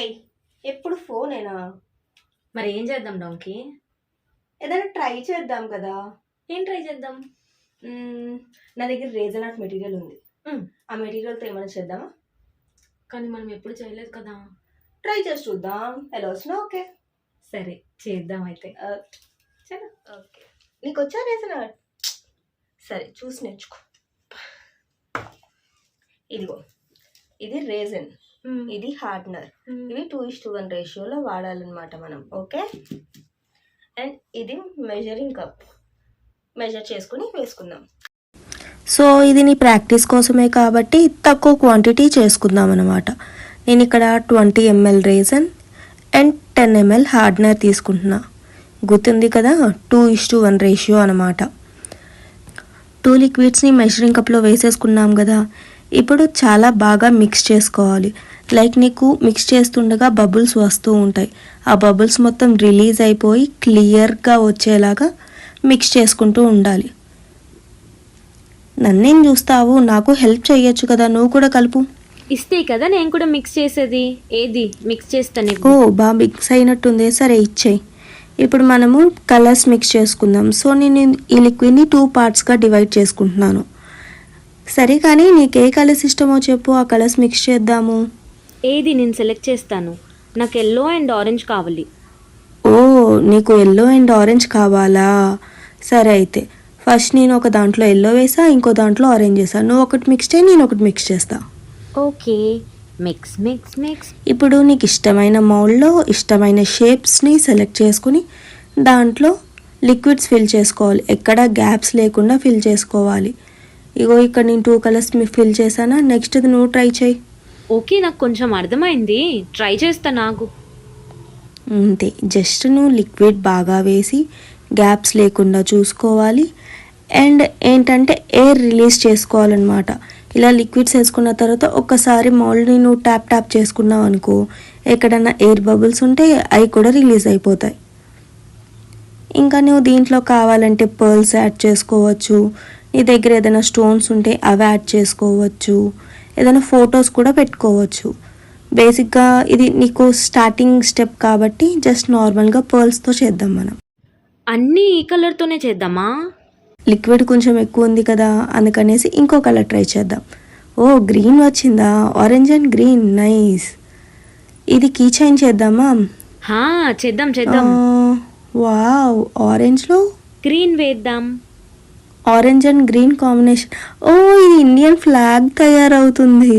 ఏయ్ ఎప్పుడు ఫోనేనా? మరి ఏం చేద్దాం డాంకీ? ఏదైనా ట్రై చేద్దాం కదా. ఏం ట్రై చేద్దాం? నా దగ్గర రేజర్ ఆర్ట్ మెటీరియల్ ఉంది. మ్. ఆ మెటీరియల్తో ఏమైనా చేద్దామా? కానీ మనం ఎప్పుడు చేయలేదు కదా. ట్రై చేసి చూద్దాం. ఎలా వచ్చినా ఓకే. సరే చేద్దాం అయితే. సరే ఓకే. నీకు వచ్చా రేజర్ ఆర్ట్? సరే చూసి నేర్చుకో. ఇదిగో, ఇది రేజన్, ఇది హార్డ్నర్. ఇవి 2:1 రేషియోలో వాడాలన్నమాట మనం. ఓకే. అండ్ ఇది మెజరింగ్ కప్, మెజర్ చేసుకుని వేసుకుందాం. సో ఇది నీ ప్రాక్టీస్ కోసమే కాబట్టి తక్కువ క్వాంటిటీ చేసుకుందాం అనమాట. నేను ఇక్కడ 20 ml region and 10 ml hardener తీసుకుంటున్నా. గుర్తుంది కదా, 2:1 రేషియో అనమాట. 2 లిక్విడ్స్ని మెజరింగ్ కప్లో వేసేసుకున్నాం కదా. ఇప్పుడు చాలా బాగా మిక్స్ చేసుకోవాలి. లైక్ నీకు మిక్స్ చేస్తుండగా బబుల్స్ వస్తూ ఉంటాయి. ఆ బబుల్స్ మొత్తం రిలీజ్ అయిపోయి క్లియర్గా వచ్చేలాగా మిక్స్ చేసుకుంటూ ఉండాలి. నన్నేం చూస్తావు, నాకు హెల్ప్ చేయొచ్చు కదా, నువ్వు కూడా కలుపు. ఇస్తే కదా నేను కూడా మిక్స్ చేసేది. ఏది మిక్స్ చేస్తాను. ఓ బాగా మిక్స్ అయినట్టుంది, సరే ఇచ్చేయి. ఇప్పుడు మనము కలర్స్ మిక్స్ చేసుకుందాం. సో నేను ఈ లిక్విడ్ని 2 పార్ట్స్గా డివైడ్ చేసుకుంటున్నాను. సరే కానీ నీకు ఏ కలర్స్ ఇష్టమో చెప్పు, ఆ కలర్స్ మిక్స్ చేద్దాము. ఏది నేను సెలెక్ట్ చేస్తాను. నాకు ఎల్లో అండ్ ఆరెంజ్ కావాలి. ఓ నీకు ఎల్లో అండ్ ఆరెంజ్ కావాలా? సరే అయితే ఫస్ట్ నేను ఒక దాంట్లో ఎల్లో వేసా, ఇంకో దాంట్లో ఆరెంజ్ వేసా. నువ్వు ఒకటి మిక్స్ చేయి, నేను ఒకటి మిక్స్ చేస్తా. Okay, mix mix mix. ఇప్పుడు నీకు ఇష్టమైన మౌల్డ్లో ఇష్టమైన షేప్స్ని సెలెక్ట్ చేసుకుని దాంట్లో లిక్విడ్స్ ఫిల్ చేసుకోవాలి. ఎక్కడ గ్యాప్స్ లేకుండా ఫిల్ చేసుకోవాలి. ఇగో ఇక్కడ నేను 2 కలర్స్ ఫిల్ చేశానా. నెక్స్ట్ ఇది నువ్వు ట్రై చేయి. ఓకే, నాకు కొంచెం అర్థమైంది, ట్రై చేస్తా. నాకు అంతే, జస్ట్ నువ్వు లిక్విడ్ బాగా వేసి గ్యాప్స్ లేకుండా చూసుకోవాలి. అండ్ ఏంటంటే ఎయిర్ రిలీజ్ చేసుకోవాలన్నమాట. ఇలా లిక్విడ్స్ వేసుకున్న తర్వాత ఒక్కసారి మౌల్డ్ని నువ్వు ట్యాప్ చేసుకున్నావు అనుకో, ఎక్కడన్నా ఎయిర్ బబుల్స్ ఉంటే అవి కూడా రిలీజ్ అయిపోతాయి. ఇంకా నువ్వు దీంట్లో కావాలంటే పర్ల్స్ యాడ్ చేసుకోవచ్చు. నీ దగ్గర ఏదైనా స్టోన్స్ ఉంటే అవి యాడ్ చేసుకోవచ్చు. ఏదైనా ఫొటోస్ కూడా పెట్టుకోవచ్చు. బేసిక్గా ఇది నీకు స్టార్టింగ్ స్టెప్ కాబట్టి జస్ట్ నార్మల్గా పర్ల్స్తో చేద్దాం మనం. అన్నీ ఈ కలర్తోనే చేద్దామా? లిక్విడ్ కొంచెం ఎక్కువ ఉంది కదా, అందుకనేసి ఇంకో కలర్ ట్రై చేద్దాం. ఓ గ్రీన్ వచ్చిందా, ఆరెంజ్ అండ్ గ్రీన్, నైస్. ఇది కీ చైన్ చేద్దామా? చేద్దాం చేద్దాం. వావ్, ఆరెంజ్లో గ్రీన్ వేద్దాం. Orange and green combination. ఓ ఇది ఇండియన్ ఫ్లాగ్ తయారవుతుంది.